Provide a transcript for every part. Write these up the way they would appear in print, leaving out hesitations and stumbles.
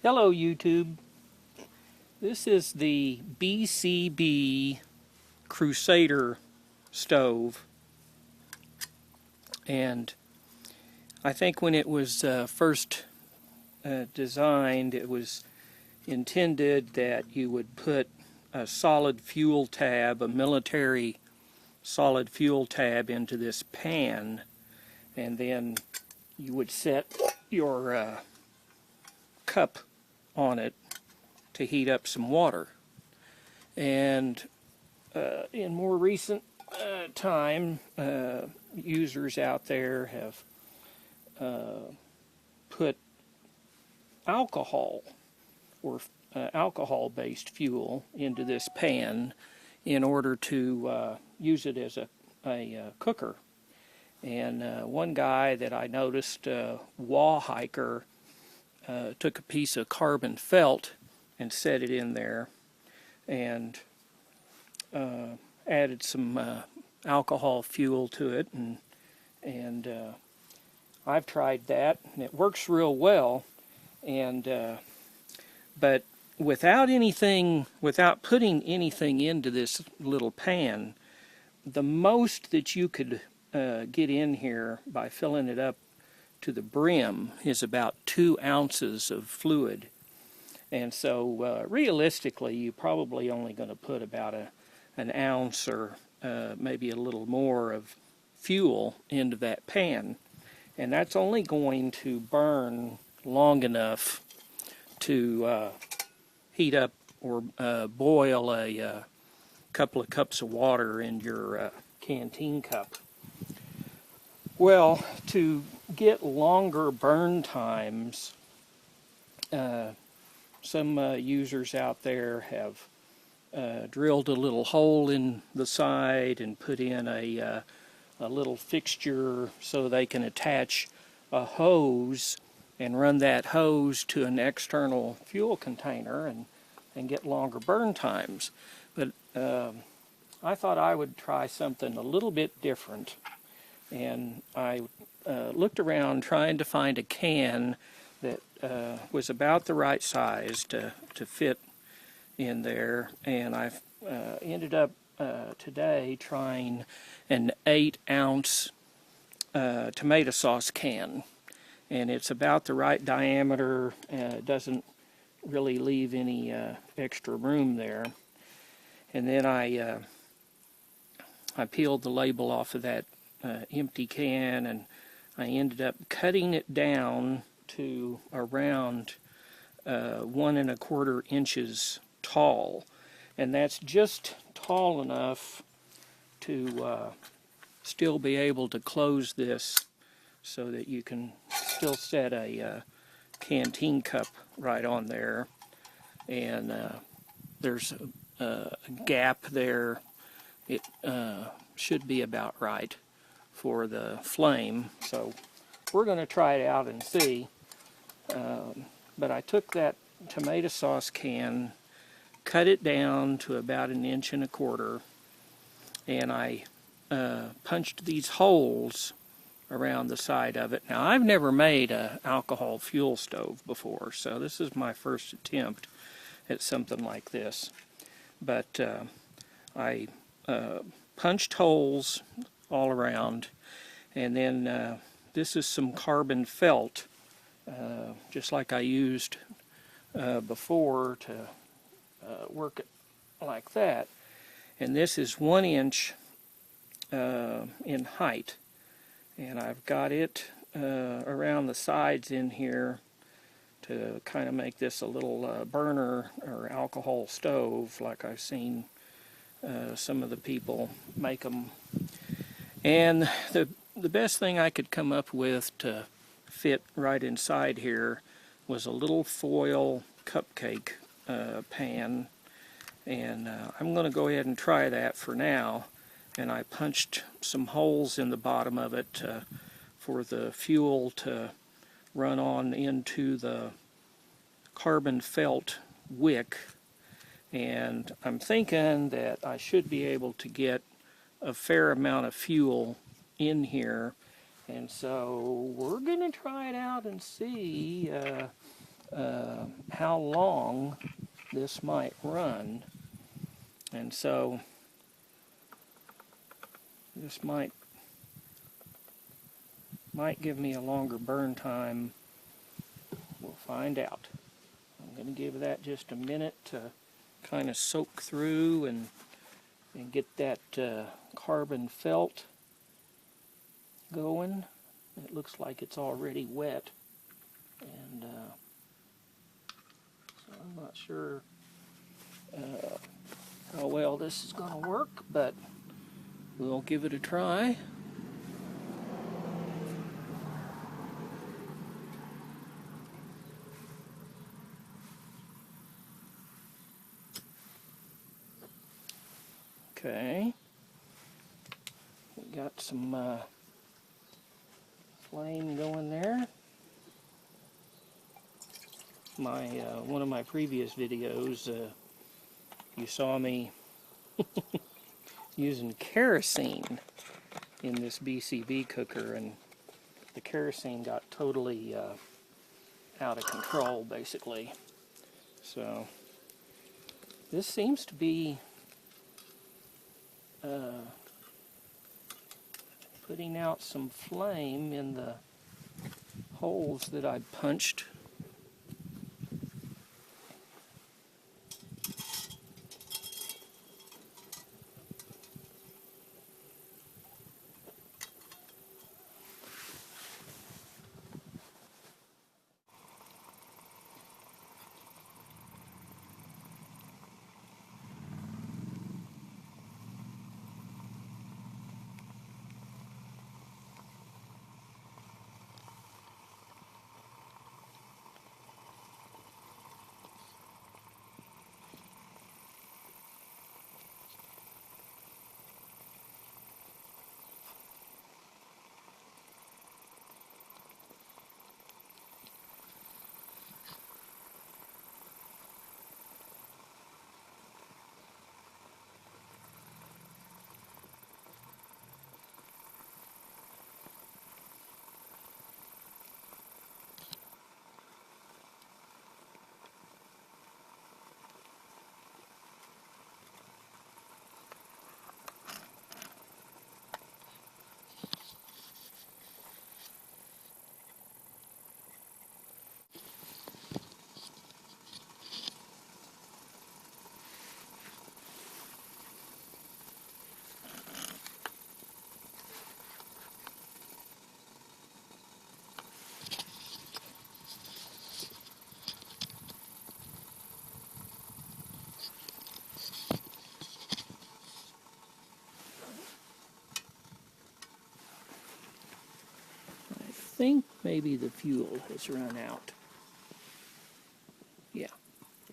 Hello YouTube. This is the BCB Crusader Stove, and I think when it was first designed, it was intended that you would put a solid fuel tab, a military solid fuel tab, into this pan, and then you would set your cup on it to heat up some water. And in more recent time, users out there have put alcohol or alcohol-based fuel into this pan in order to use it as a cooker. And one guy that I noticed, wall hiker, took a piece of carbon felt and set it in there and added some alcohol fuel to it, and I've tried that and it works real well. And but without putting anything into this little pan, the most that you could get in here by filling it up to the brim is about 2 ounces of fluid. And so realistically, you're probably only going to put about an ounce or maybe a little more of fuel into that pan. And that's only going to burn long enough to heat up or boil a couple of cups of water in your canteen cup. Well, to get longer burn times, some users out there have drilled a little hole in the side and put in a little fixture so they can attach a hose and run that hose to an external fuel container and get longer burn times. But I thought I would try something a little bit different, and I looked around trying to find a can that was about the right size to fit in there, and I've ended up today trying an 8-ounce tomato sauce can, and it's about the right diameter. It doesn't really leave any extra room there. And then I peeled the label off of that empty can, and I ended up cutting it down to around 1 1/4 inches tall, and that's just tall enough to still be able to close this so that you can still set a canteen cup right on there. And there's a gap there. It should be about right for the flame, so we're going to try it out and see. But I took that tomato sauce can, cut it down to about 1 1/4 inches, and I punched these holes around the side of it. Now, I've never made an alcohol fuel stove before, so this is my first attempt at something like this. But I punched holes all around, and then this is some carbon felt, just like I used before to work it like that. And this is 1 inch in height, and I've got it around the sides in here to kind of make this a little burner or alcohol stove, like I've seen some of the people make them. And the best thing I could come up with to fit right inside here was a little foil cupcake pan, and I'm going to go ahead and try that for now. And I punched some holes in the bottom of it for the fuel to run on into the carbon felt wick, and I'm thinking that I should be able to get a fair amount of fuel in here. And so we're going to try it out and see how long this might run. And so this might give me a longer burn time. We'll find out. I'm going to give that just a minute to kind of soak through and get that carbon felt going. It looks like it's already wet, and so I'm not sure how well this is going to work, but we'll give it a try. Okay, we got some flame going there. My one of my previous videos, you saw me using kerosene in this BCB cooker, and the kerosene got totally out of control, basically. So this seems to be putting out some flame in the holes that I punched. I think maybe the fuel has run out. Yeah,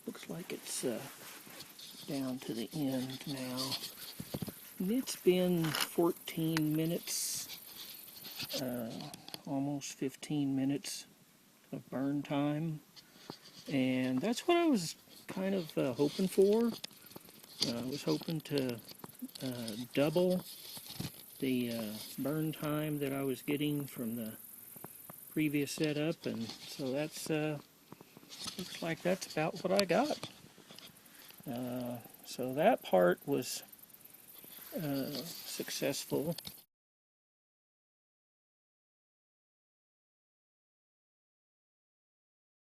looks like it's down to the end now. And it's been 14 minutes, almost 15 minutes of burn time, and that's what I was kind of hoping for. I was hoping to double the burn time that I was getting from the previous setup, and so that's looks like that's about what I got. So that part was successful.